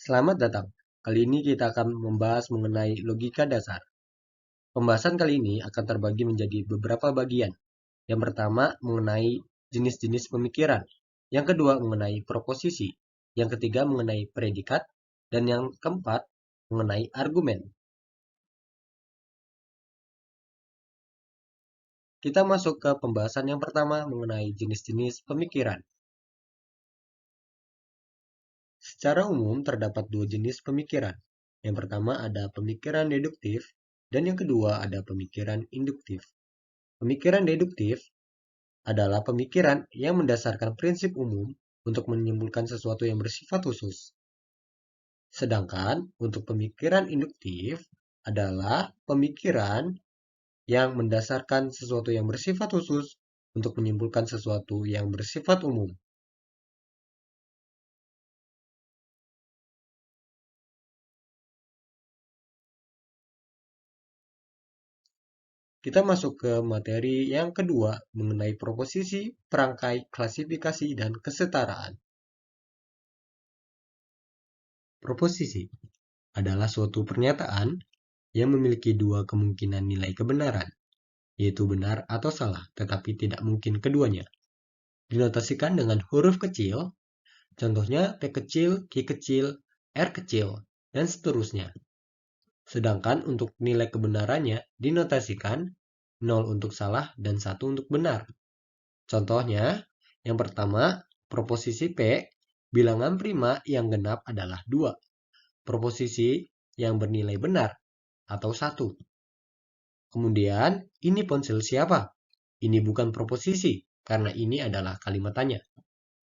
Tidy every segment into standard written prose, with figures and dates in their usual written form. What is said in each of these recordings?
Selamat datang. Kali ini kita akan membahas mengenai logika dasar. Pembahasan kali ini akan terbagi menjadi beberapa bagian. Yang pertama mengenai jenis-jenis pemikiran. Yang kedua mengenai proposisi. Yang ketiga mengenai predikat. Dan yang keempat mengenai argumen. Kita masuk ke pembahasan yang pertama mengenai jenis-jenis pemikiran. Secara umum terdapat dua jenis pemikiran. Yang pertama ada pemikiran deduktif, dan yang kedua ada pemikiran induktif. Pemikiran deduktif adalah pemikiran yang mendasarkan prinsip umum untuk menyimpulkan sesuatu yang bersifat khusus. Sedangkan untuk pemikiran induktif adalah pemikiran yang mendasarkan sesuatu yang bersifat khusus untuk menyimpulkan sesuatu yang bersifat umum. Kita masuk ke materi yang kedua mengenai proposisi, perangkai, klasifikasi, dan kesetaraan. Proposisi adalah suatu pernyataan yang memiliki dua kemungkinan nilai kebenaran, yaitu benar atau salah, tetapi tidak mungkin keduanya. Dinotasikan dengan huruf kecil, contohnya T kecil, Q kecil, R kecil, dan seterusnya. Sedangkan untuk nilai kebenarannya dinotasikan 0 untuk salah dan 1 untuk benar. Contohnya, yang pertama, proposisi P, bilangan prima yang genap adalah 2. Proposisi yang bernilai benar atau 1. Kemudian, ini ponsel siapa? Ini bukan proposisi, karena ini adalah kalimat tanya.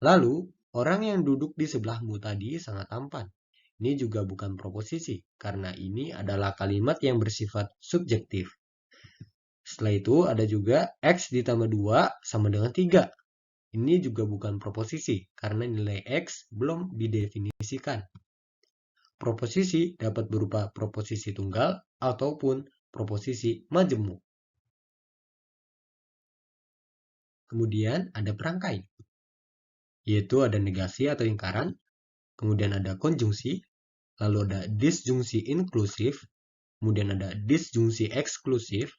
Lalu, orang yang duduk di sebelahmu tadi sangat tampan. Ini juga bukan proposisi, karena ini adalah kalimat yang bersifat subjektif. Setelah itu, ada juga X ditambah 2 sama dengan 3. Ini juga bukan proposisi, karena nilai X belum didefinisikan. Proposisi dapat berupa proposisi tunggal ataupun proposisi majemuk. Kemudian ada perangkai, yaitu ada negasi atau ingkaran, kemudian ada konjungsi, lalu ada disjungsi inklusif, kemudian ada disjungsi eksklusif,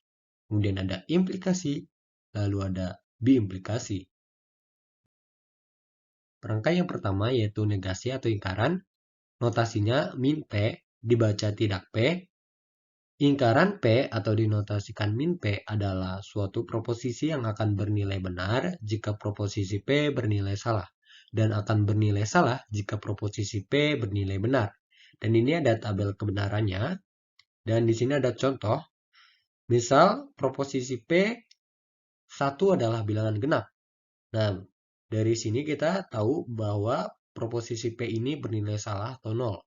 kemudian ada implikasi, lalu ada biimplikasi. Perangkai yang pertama yaitu negasi atau ingkaran, notasinya min P, dibaca tidak P. Ingkaran P atau dinotasikan min P adalah suatu proposisi yang akan bernilai benar jika proposisi P bernilai salah, dan akan bernilai salah jika proposisi P bernilai benar. Dan ini ada tabel kebenarannya, dan di sini ada contoh. Misal proposisi P 1 adalah bilangan genap. Nah, dari sini kita tahu bahwa proposisi P ini bernilai salah atau 0.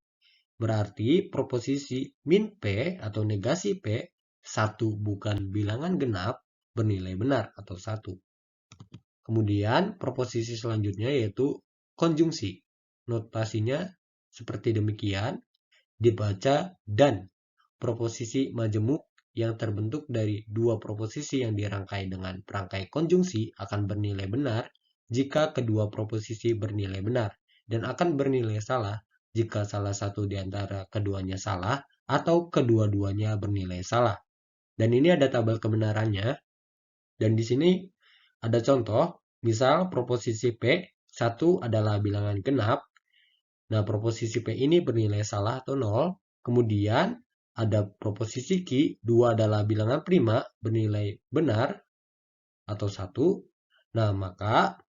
Berarti proposisi min P atau negasi P 1 bukan bilangan genap bernilai benar atau 1. Kemudian proposisi selanjutnya yaitu konjungsi. Notasinya seperti demikian, dibaca dan. Proposisi majemuk yang terbentuk dari dua proposisi yang dirangkai dengan perangkai konjungsi akan bernilai benar jika kedua proposisi bernilai benar, dan akan bernilai salah jika salah satu di antara keduanya salah atau kedua-duanya bernilai salah. Dan ini ada tabel kebenarannya. Dan di sini ada contoh, misal proposisi P 1 adalah bilangan genap. Nah, proposisi P ini bernilai salah atau 0. Kemudian ada proposisi Q, 2 adalah bilangan prima bernilai benar atau 1. Nah, maka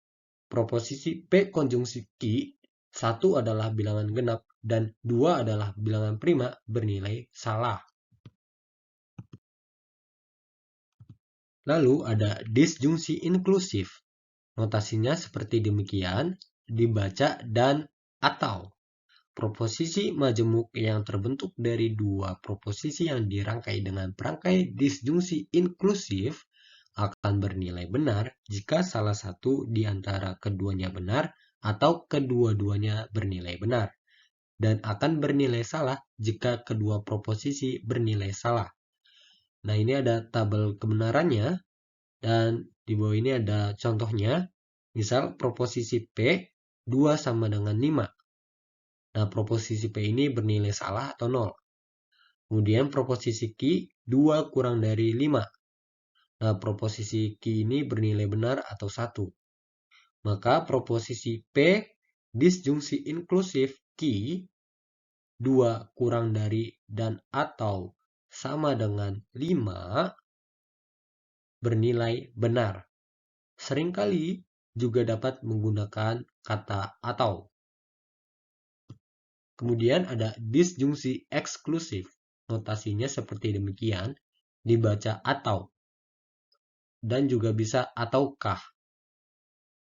proposisi P konjungsi Q, 1 adalah bilangan genap dan 2 adalah bilangan prima bernilai salah. Lalu ada disjungsi inklusif. Notasinya seperti demikian, dibaca dan atau. Proposisi majemuk yang terbentuk dari dua proposisi yang dirangkai dengan perangkai disjungsi inklusif akan bernilai benar jika salah satu di antara keduanya benar atau kedua-duanya bernilai benar, dan akan bernilai salah jika kedua proposisi bernilai salah. Nah, ini ada tabel kebenarannya, dan di bawah ini ada contohnya. Misal proposisi P 2 sama dengan 5. Nah, proposisi P ini bernilai salah atau 0. Kemudian proposisi Q 2 kurang dari 5. Nah, proposisi Q ini bernilai benar atau 1. Maka proposisi P disjungsi inklusif Q 2 kurang dari dan atau sama dengan 5 bernilai benar. Seringkali juga dapat menggunakan kata atau. Kemudian ada disjungsi eksklusif. Notasinya seperti demikian, dibaca atau. Dan juga bisa ataukah.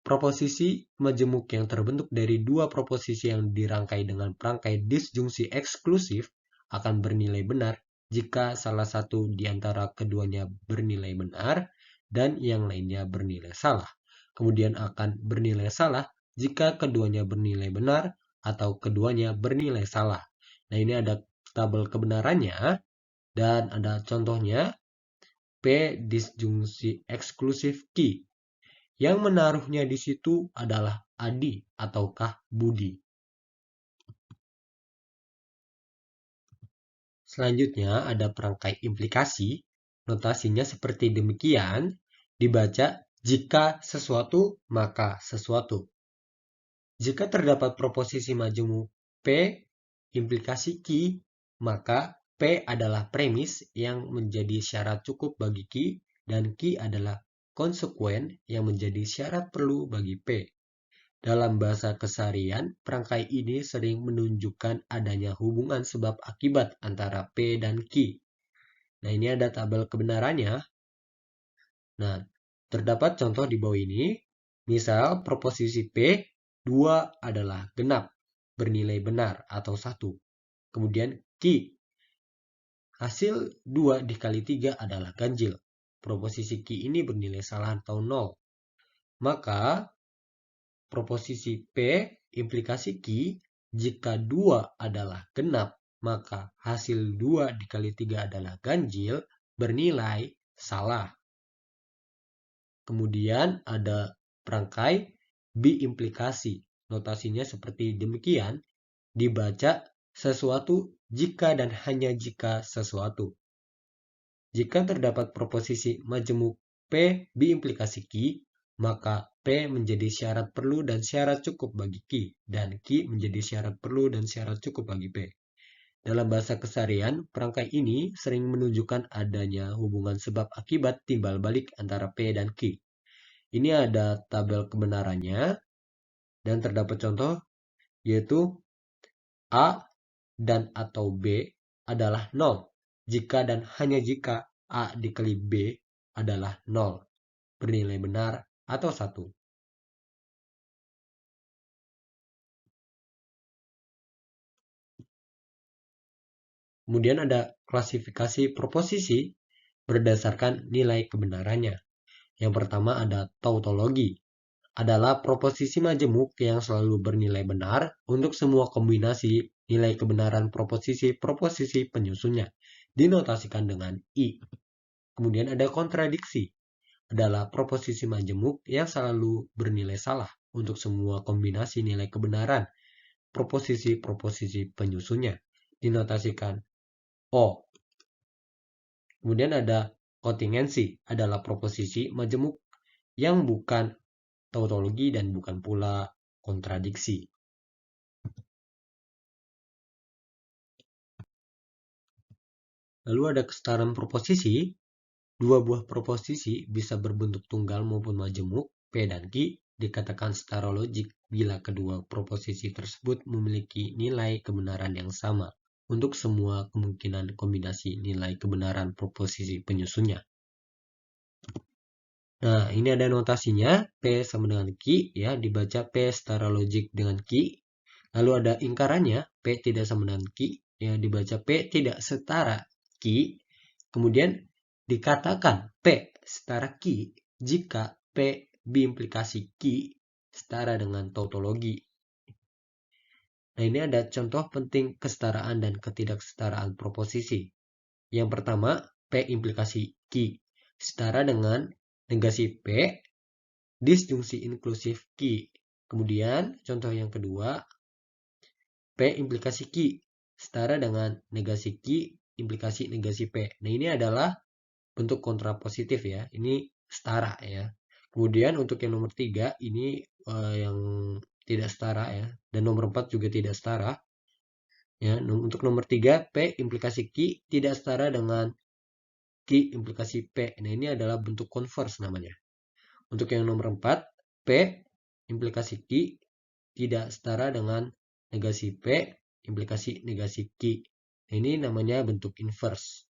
Proposisi majemuk yang terbentuk dari dua proposisi yang dirangkai dengan perangkai disjungsi eksklusif akan bernilai benar jika salah satu di antara keduanya bernilai benar dan yang lainnya bernilai salah. Kemudian akan bernilai salah jika keduanya bernilai benar atau keduanya bernilai salah. Nah, ini ada tabel kebenarannya dan ada contohnya P disjungsi eksklusif Q. Yang menaruhnya di situ adalah Adi ataukah Budi. Selanjutnya ada perangkai implikasi. Notasinya seperti demikian, dibaca jika sesuatu maka sesuatu. Jika terdapat proposisi majemuk P implikasi Q, maka P adalah premis yang menjadi syarat cukup bagi Q dan Q adalah konsekuen yang menjadi syarat perlu bagi P. Dalam bahasa keseharian, perangkai ini sering menunjukkan adanya hubungan sebab akibat antara P dan Q. Nah, ini ada tabel kebenarannya. Nah, terdapat contoh di bawah ini. Misal, proposisi P, 2 adalah genap, bernilai benar atau 1. Kemudian Q, hasil 2 dikali 3 adalah ganjil. Proposisi Q ini bernilai salah atau 0. Maka, proposisi P implikasi Q, jika 2 adalah genap, maka hasil 2 dikali 3 adalah ganjil, bernilai salah. Kemudian ada perangkai biimplikasi. Notasinya seperti demikian, dibaca sesuatu jika dan hanya jika sesuatu. Jika terdapat proposisi majemuk P biimplikasi Q, maka P menjadi syarat perlu dan syarat cukup bagi Q, dan Q menjadi syarat perlu dan syarat cukup bagi P. Dalam bahasa keseharian, perangkai ini sering menunjukkan adanya hubungan sebab akibat timbal balik antara P dan Q. Ini ada tabel kebenarannya, dan terdapat contoh, yaitu A dan atau B adalah 0, jika dan hanya jika A dikali B adalah 0, bernilai benar atau 1. Kemudian ada klasifikasi proposisi berdasarkan nilai kebenarannya. Yang pertama ada tautologi. Adalah proposisi majemuk yang selalu bernilai benar untuk semua kombinasi nilai kebenaran proposisi penyusunnya. Dinotasikan dengan I. Kemudian ada kontradiksi. Adalah proposisi majemuk yang selalu bernilai salah untuk semua kombinasi nilai kebenaran proposisi penyusunnya. Dinotasikan O. Kemudian ada kontingensi, adalah proposisi majemuk yang bukan tautologi dan bukan pula kontradiksi. Lalu ada kesetaraan proposisi. Dua buah proposisi bisa berbentuk tunggal maupun majemuk, P dan Q, dikatakan setara logik bila kedua proposisi tersebut memiliki nilai kebenaran yang sama untuk semua kemungkinan kombinasi nilai kebenaran proposisi penyusunnya. Nah, ini ada notasinya, P sama dengan Q, ya, dibaca P setara logik dengan Q. Lalu ada ingkarannya, P tidak sama dengan Q, ya, dibaca P tidak setara Q. Kemudian dikatakan P setara Q jika P biimplikasi Q setara dengan tautologi. Nah, ini ada contoh penting kesetaraan dan ketidaksetaraan proposisi. Yang pertama, P implikasi Q setara dengan negasi P disjungsi inklusif Q. Kemudian, contoh yang kedua, P implikasi Q setara dengan negasi Q implikasi negasi P. Nah, ini adalah bentuk kontrapositif ya. Ini setara ya. Kemudian untuk yang nomor 3 ini yang tidak setara ya. Dan nomor 4 juga tidak setara. Ya, untuk nomor 3 P implikasi Q tidak setara dengan Q implikasi P. Nah, ini adalah bentuk konvers namanya. Untuk yang nomor 4 P implikasi Q tidak setara dengan negasi P implikasi negasi Q. Nah, ini namanya bentuk inverse.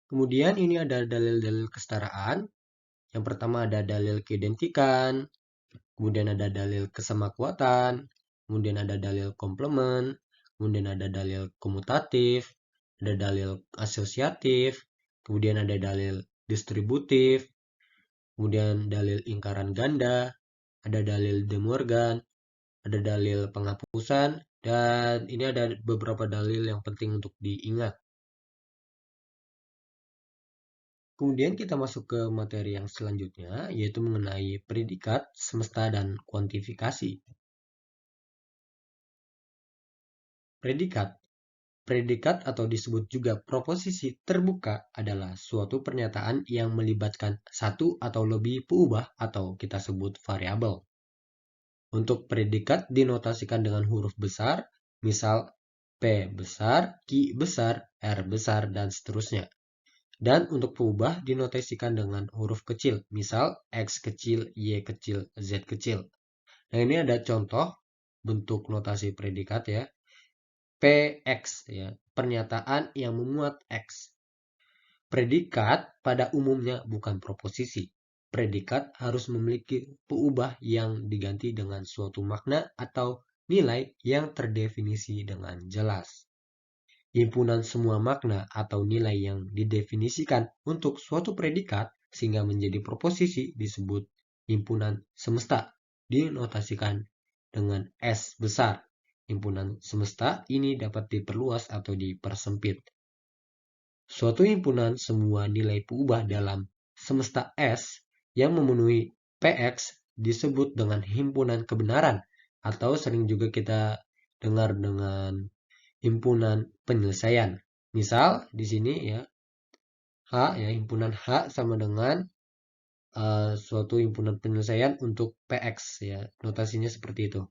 Kemudian ini ada dalil-dalil kesetaraan. Yang pertama ada dalil keidentikan, kemudian ada dalil kesamakuatan, kemudian ada dalil komplement, kemudian ada dalil komutatif, ada dalil asosiatif, kemudian ada dalil distributif, kemudian dalil lingkaran ganda, ada dalil De Morgan, ada dalil penghapusan, dan ini ada beberapa dalil yang penting untuk diingat. Kemudian kita masuk ke materi yang selanjutnya, yaitu mengenai predikat, semesta, dan kuantifikasi. Predikat. Predikat atau disebut juga proposisi terbuka adalah suatu pernyataan yang melibatkan satu atau lebih peubah atau kita sebut variabel. Untuk predikat dinotasikan dengan huruf besar, misal P besar, Q besar, R besar, dan seterusnya. Dan untuk peubah dinotasikan dengan huruf kecil, misal X kecil, Y kecil, Z kecil. Nah, ini ada contoh bentuk notasi predikat ya. PX ya, pernyataan yang memuat X. Predikat pada umumnya bukan proposisi. Predikat harus memiliki peubah yang diganti dengan suatu makna atau nilai yang terdefinisi dengan jelas. Himpunan semua makna atau nilai yang didefinisikan untuk suatu predikat sehingga menjadi proposisi disebut himpunan semesta, dinotasikan dengan S besar. Himpunan semesta ini dapat diperluas atau dipersempit. Suatu himpunan semua nilai peubah dalam semesta S yang memenuhi PX disebut dengan himpunan kebenaran atau sering juga kita dengar dengan himpunan penyelesaian. Misal di sini ya H ya, himpunan H sama dengan suatu himpunan penyelesaian untuk PX ya. Notasinya seperti itu.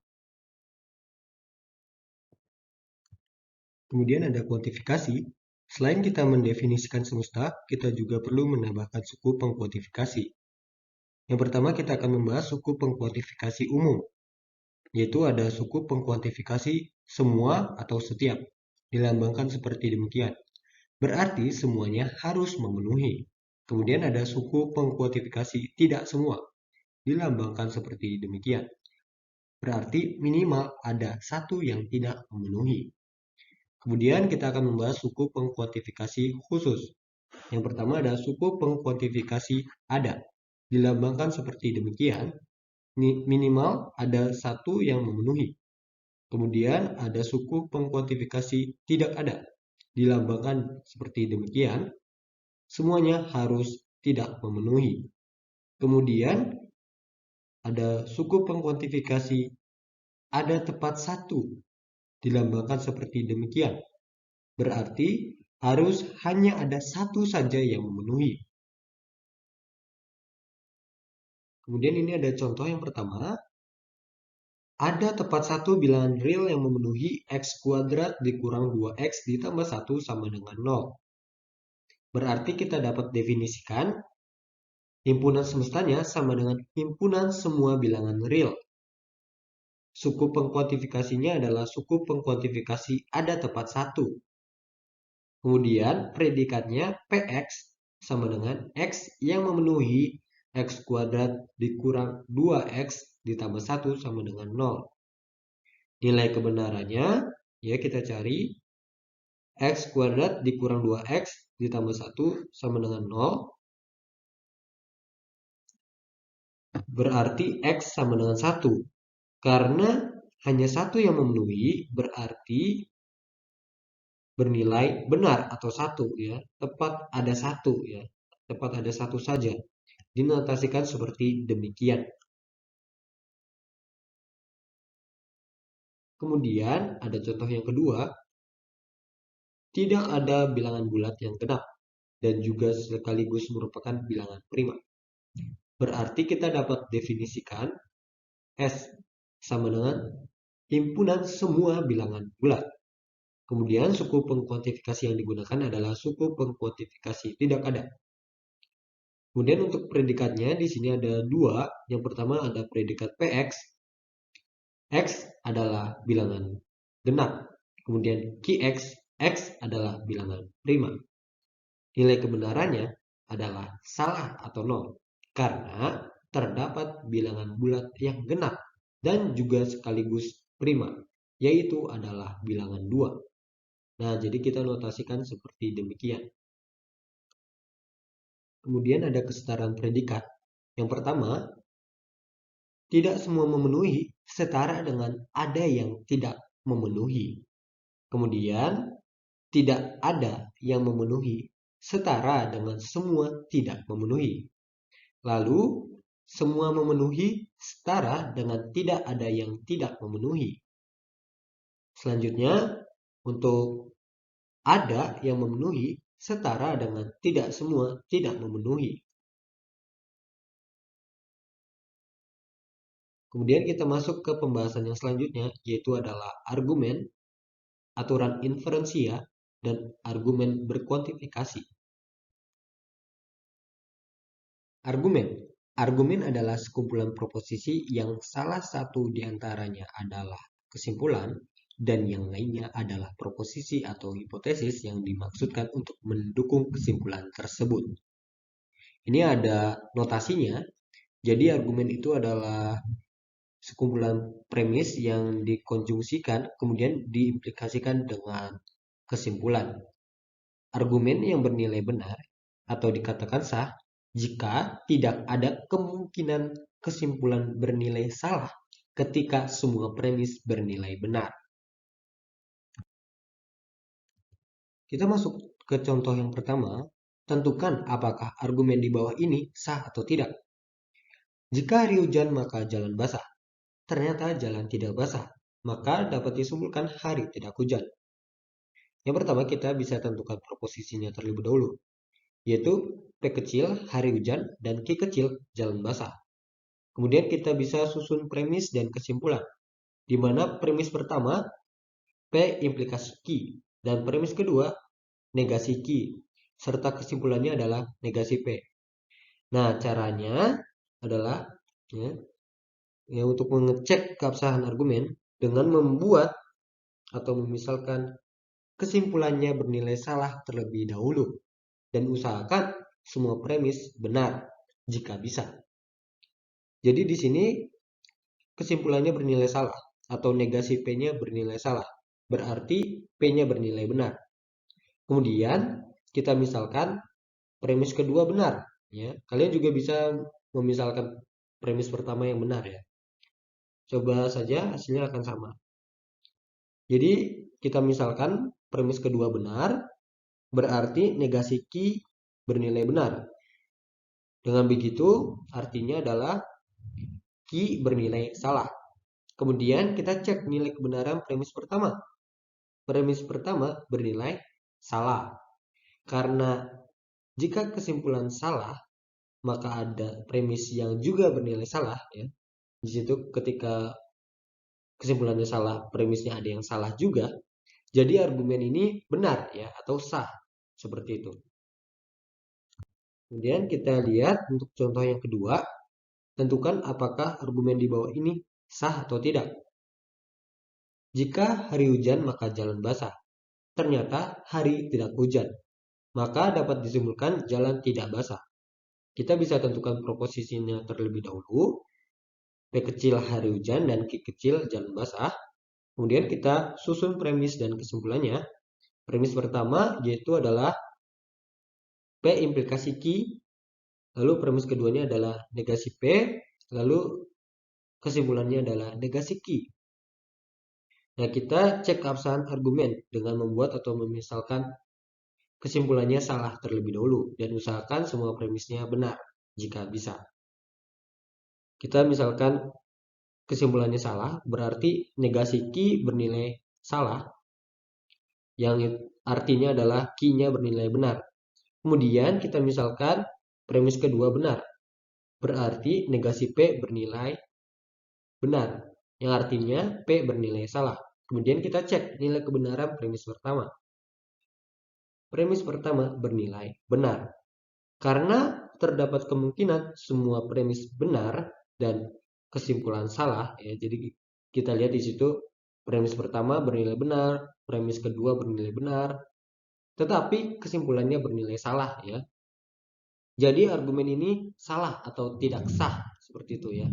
Kemudian ada kuantifikasi. Selain kita mendefinisikan semesta, kita juga perlu menambahkan suku pengkuantifikasi. Yang pertama kita akan membahas suku pengkuantifikasi umum, yaitu ada suku pengkuantifikasi semua atau setiap, dilambangkan seperti demikian. Berarti semuanya harus memenuhi. Kemudian ada suku pengkuantifikasi tidak semua, dilambangkan seperti demikian. Berarti minimal ada satu yang tidak memenuhi. Kemudian kita akan membahas suku pengkuantifikasi khusus. Yang pertama ada suku pengkuantifikasi ada. Dilambangkan seperti demikian, minimal ada satu yang memenuhi. Kemudian ada suku pengkuantifikasi tidak ada. Dilambangkan seperti demikian, semuanya harus tidak memenuhi. Kemudian ada suku pengkuantifikasi ada tepat satu. Dilambangkan seperti demikian. Berarti harus hanya ada satu saja yang memenuhi. Kemudian ini ada contoh yang pertama. Ada tepat satu bilangan real yang memenuhi X kuadrat dikurang 2X ditambah 1 sama dengan 0. Berarti kita dapat definisikan himpunan semestanya sama dengan himpunan semua bilangan real. Suku pengkuantifikasinya adalah suku pengkuantifikasi ada tepat satu. Kemudian predikatnya PX sama dengan X yang memenuhi X kuadrat dikurang 2X ditambah 1 sama dengan 0. Nilai kebenarannya ya kita cari X kuadrat dikurang 2X ditambah 1 sama dengan 0. Berarti X sama dengan 1. Karena hanya satu yang memenuhi berarti bernilai benar atau satu ya. Tepat ada satu ya. Tepat ada satu saja. Dinotasikan seperti demikian. Kemudian ada contoh yang kedua, tidak ada bilangan bulat yang genap dan juga sekaligus merupakan bilangan prima. Berarti kita dapat definisikan S sama dengan himpunan semua bilangan bulat. Kemudian suku pengkuantifikasi yang digunakan adalah suku pengkuantifikasi tidak ada. Kemudian untuk predikatnya di sini ada dua. Yang pertama ada predikat PX. X adalah bilangan genap. Kemudian QX, X adalah bilangan prima. Nilai kebenarannya adalah salah atau nol. Karena terdapat bilangan bulat yang genap dan juga sekaligus prima, yaitu adalah bilangan 2. Nah, jadi kita notasikan seperti demikian. Kemudian ada kesetaraan predikat. Yang pertama, tidak semua memenuhi setara dengan ada yang tidak memenuhi. Kemudian, tidak ada yang memenuhi setara dengan semua tidak memenuhi. Lalu, semua memenuhi setara dengan tidak ada yang tidak memenuhi. Selanjutnya, untuk ada yang memenuhi setara dengan tidak semua tidak memenuhi. Kemudian kita masuk ke pembahasan yang selanjutnya, yaitu adalah argumen, aturan inferensia, dan argumen berkuantifikasi. Argumen. Argumen adalah sekumpulan proposisi yang salah satu di antaranya adalah kesimpulan dan yang lainnya adalah proposisi atau hipotesis yang dimaksudkan untuk mendukung kesimpulan tersebut. Ini ada notasinya. Jadi argumen itu adalah sekumpulan premis yang dikonjungsikan kemudian diimplikasikan dengan kesimpulan. Argumen yang bernilai benar atau dikatakan sah jika tidak ada kemungkinan kesimpulan bernilai salah ketika semua premis bernilai benar. Kita masuk ke contoh yang pertama. Tentukan apakah argumen di bawah ini sah atau tidak. Jika hari hujan maka jalan basah. Ternyata jalan tidak basah, maka dapat disimpulkan hari tidak hujan. Yang pertama kita bisa tentukan proposisinya terlebih dahulu, yaitu P kecil hari hujan dan Q kecil jalan basah. Kemudian kita bisa susun premis dan kesimpulan, di mana premis pertama P implikasi Q dan premis kedua negasi Q, serta kesimpulannya adalah negasi P. Nah, caranya adalah untuk mengecek keabsahan argumen dengan membuat atau memisalkan kesimpulannya bernilai salah terlebih dahulu dan usahakan semua premis benar jika bisa. Jadi di sini kesimpulannya bernilai salah atau negasi P-nya bernilai salah. Berarti P-nya bernilai benar. Kemudian kita misalkan premis kedua benar, ya. Kalian juga bisa memisalkan premis pertama yang benar, ya. Coba saja hasilnya akan sama. Jadi kita misalkan premis kedua benar, berarti negasi Q bernilai benar. Dengan begitu artinya adalah Q bernilai salah. Kemudian kita cek nilai kebenaran premis pertama. Premis pertama bernilai salah. Karena jika kesimpulan salah, maka ada premis yang juga bernilai salah, ya. Di situ ketika kesimpulannya salah, premisnya ada yang salah juga. Jadi argumen ini benar, ya, atau sah. Seperti itu. Kemudian kita lihat untuk contoh yang kedua. Tentukan apakah argumen di bawah ini sah atau tidak. Jika hari hujan maka jalan basah. Ternyata hari tidak hujan. Maka dapat disimpulkan jalan tidak basah. Kita bisa tentukan proposisinya terlebih dahulu. P kecil hari hujan dan Q kecil jalan basah. Kemudian kita susun premis dan kesimpulannya. Premis pertama yaitu adalah P implikasi Q. Lalu premis keduanya adalah negasi P. Lalu kesimpulannya adalah negasi Q. Nah, kita cek keabsahan argumen dengan membuat atau memisalkan kesimpulannya salah terlebih dahulu dan usahakan semua premisnya benar jika bisa. Kita misalkan kesimpulannya salah, berarti negasi Q bernilai salah, yang artinya adalah Q-nya bernilai benar. Kemudian kita misalkan premis kedua benar, berarti negasi P bernilai benar, yang artinya P bernilai salah. Kemudian kita cek nilai kebenaran premis pertama. Premis pertama bernilai benar. Karena terdapat kemungkinan semua premis benar dan kesimpulan salah, ya. Jadi kita lihat di situ premis pertama bernilai benar, premis kedua bernilai benar, tetapi kesimpulannya bernilai salah, ya. Jadi argumen ini salah atau tidak sah, seperti itu, ya.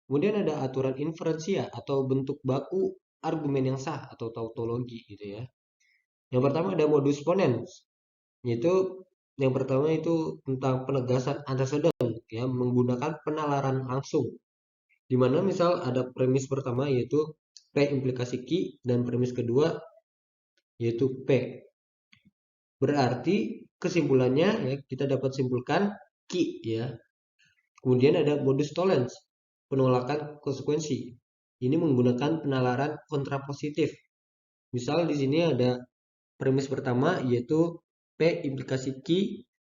Kemudian ada aturan inferensia atau bentuk baku argumen yang sah atau tautologi, gitu, ya. Yang pertama ada modus ponens, yaitu yang pertama itu tentang penegasan antecedent, ya, menggunakan penalaran langsung. Di mana misal ada premis pertama yaitu P implikasi Q dan premis kedua yaitu P. Berarti kesimpulannya, ya, kita dapat simpulkan Q, ya. Kemudian ada modus tollens, penolakan konsekuensi. Ini menggunakan penalaran kontrapositif. Misal di sini ada premis pertama yaitu P implikasi Q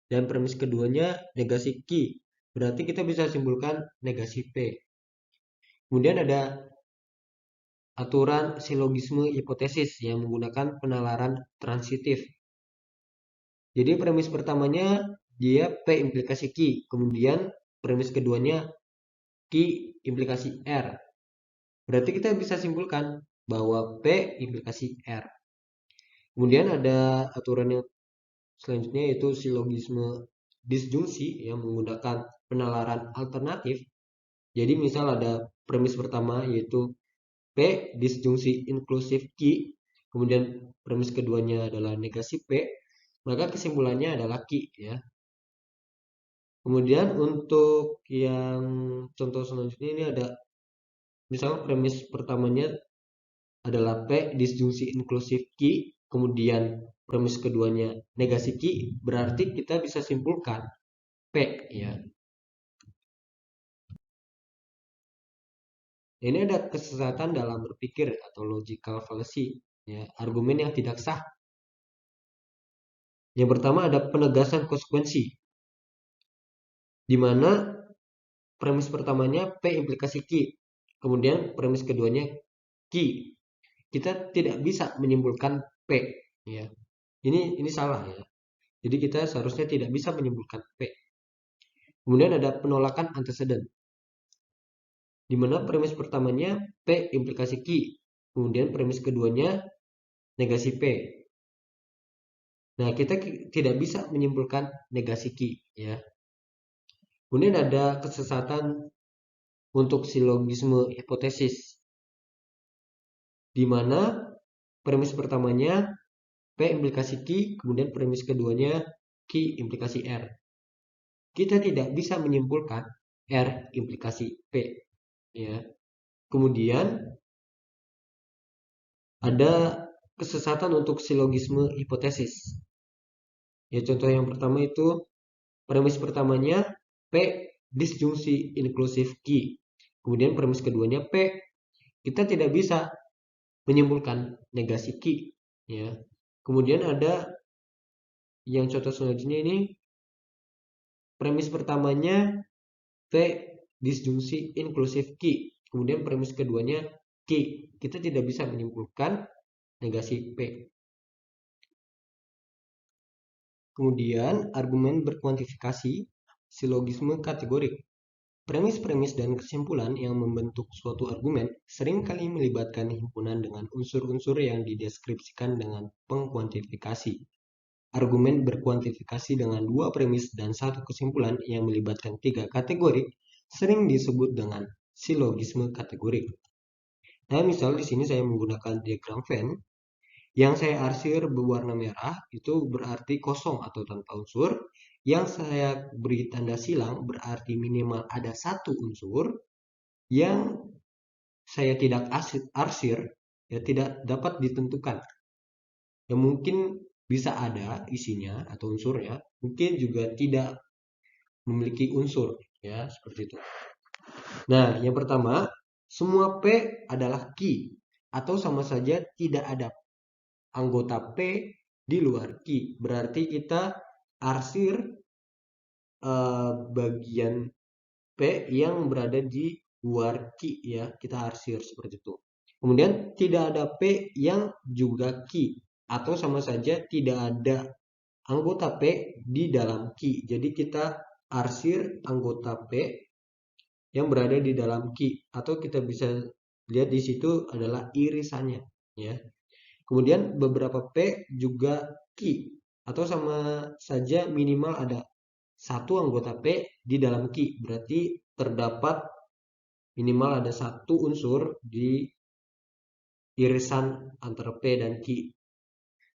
dan premis keduanya negasi Q. Berarti kita bisa simpulkan negasi P. Kemudian ada aturan silogisme hipotesis yang menggunakan penalaran transitif. Jadi premis pertamanya dia P implikasi Q, kemudian premis keduanya Q implikasi R. Berarti kita bisa simpulkan bahwa P implikasi R. Kemudian ada aturan yang selanjutnya yaitu silogisme disjungsi yang menggunakan penalaran alternatif. Jadi misal ada premis pertama yaitu P disjungsi inklusif Q, kemudian premis keduanya adalah negasi P, maka kesimpulannya adalah Q, ya. Kemudian untuk yang contoh selanjutnya ini ada misal premis pertamanya adalah P disjungsi inklusif Q, kemudian premis keduanya negasi Q, berarti kita bisa simpulkan P, ya. Ini ada kesesatan dalam berpikir atau logical fallacy, ya, argumen yang tidak sah. Yang pertama ada penegasan konsekuensi, di mana premis pertamanya P implikasi Q, kemudian premis keduanya Q. Kita tidak bisa menyimpulkan P, ya. Ini salah, ya. Jadi kita seharusnya tidak bisa menyimpulkan P. Kemudian ada penolakan antecedent, di mana premis pertamanya P implikasi Q, kemudian premis keduanya negasi P. Nah, kita tidak bisa menyimpulkan negasi Q, ya. Kemudian ada kesesatan untuk silogisme hipotesis, di mana premis pertamanya P implikasi Q, kemudian premis keduanya Q implikasi R. Kita tidak bisa menyimpulkan R implikasi P, ya. Kemudian ada kesesatan untuk silogisme hipotesis. Ya, contoh yang pertama itu premis pertamanya P disjungsi inklusif Q, kemudian premis keduanya P. Kita tidak bisa menyimpulkan negasi Q, ya. Kemudian ada yang contoh selanjutnya ini premis pertamanya P disjungsi inklusif Q, kemudian premis keduanya Q. Kita tidak bisa menyimpulkan negasi P. Kemudian argumen berkuantifikasi, silogisme kategorik. Premis-premis dan kesimpulan yang membentuk suatu argumen seringkali melibatkan himpunan dengan unsur-unsur yang dideskripsikan dengan pengkuantifikasi. Argumen berkuantifikasi dengan dua premis dan satu kesimpulan yang melibatkan tiga kategori sering disebut dengan silogisme kategorik. Nah, misal di sini saya menggunakan diagram Venn. Yang saya arsir berwarna merah itu berarti kosong atau tanpa unsur. Yang saya beri tanda silang berarti minimal ada satu unsur. Yang saya tidak arsir, ya, tidak dapat ditentukan. Ya, mungkin bisa ada isinya atau unsurnya, mungkin juga tidak memiliki unsur, ya, seperti itu. Nah, yang pertama, semua P adalah key atau sama saja tidak ada anggota P di luar key. Berarti kita arsir bagian P yang berada di luar key, ya, kita arsir seperti itu. Kemudian tidak ada P yang juga key atau sama saja tidak ada anggota P di dalam key. Jadi kita arsir anggota P yang berada di dalam key atau kita bisa lihat di situ adalah irisannya, ya. Kemudian beberapa P juga key atau sama saja minimal ada satu anggota P di dalam key. Berarti terdapat minimal ada satu unsur di irisan antara P dan key.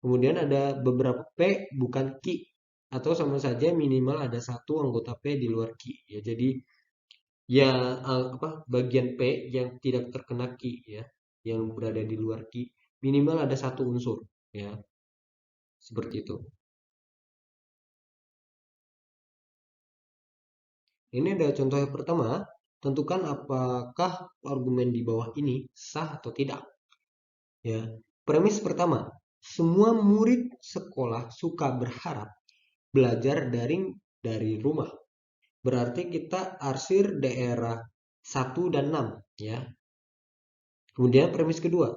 Kemudian ada beberapa P bukan key atau sama saja minimal ada satu anggota P di luar key, ya. Jadi ya bagian P yang tidak terkena key, ya, yang berada di luar key minimal ada satu unsur, ya, seperti itu. Ini ada contoh yang pertama. Tentukan apakah argumen di bawah ini sah atau tidak. Ya, premis pertama, semua murid sekolah suka berharap belajar daring dari rumah. Berarti kita arsir daerah 1 dan 6, ya. Kemudian premis kedua,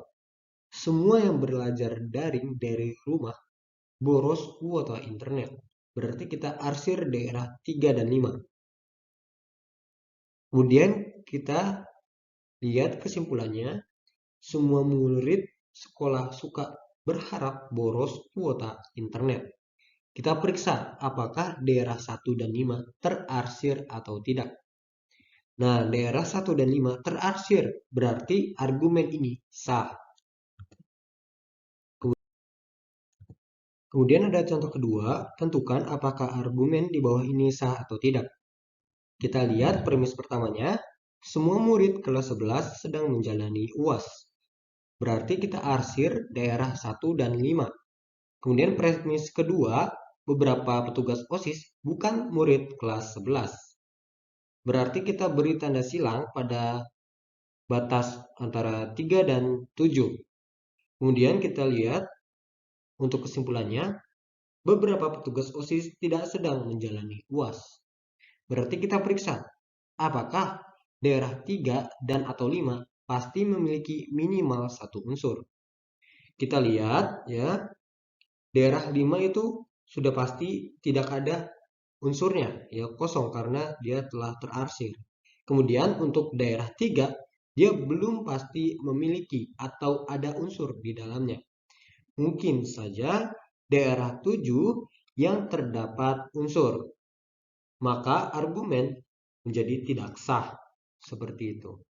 semua yang belajar daring dari rumah boros kuota internet. Berarti kita arsir daerah 3 dan 5. Kemudian kita lihat kesimpulannya, semua murid sekolah suka berharap boros kuota internet. Kita periksa apakah daerah 1 dan 5 terarsir atau tidak. Nah, daerah 1 dan 5 terarsir, berarti argumen ini sah. Kemudian ada contoh kedua, tentukan apakah argumen di bawah ini sah atau tidak. Kita lihat premis pertamanya, semua murid kelas 11 sedang menjalani UAS. Berarti kita arsir daerah 1 dan 5. Kemudian premis kedua, beberapa petugas OSIS bukan murid kelas 11. Berarti kita beri tanda silang pada batas antara 3 dan 7. Kemudian kita lihat untuk kesimpulannya, beberapa petugas OSIS tidak sedang menjalani UAS. Berarti kita periksa, apakah daerah 3 dan atau 5 pasti memiliki minimal satu unsur. Kita lihat, ya, daerah 5 itu sudah pasti tidak ada unsurnya, ya, kosong karena dia telah terarsir. Kemudian untuk daerah 3, dia belum pasti memiliki atau ada unsur di dalamnya. Mungkin saja daerah 7 yang terdapat unsur. Maka argumen menjadi tidak sah. Seperti itu.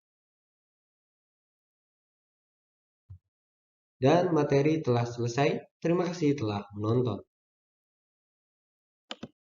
Dan materi telah selesai. Terima kasih telah menonton.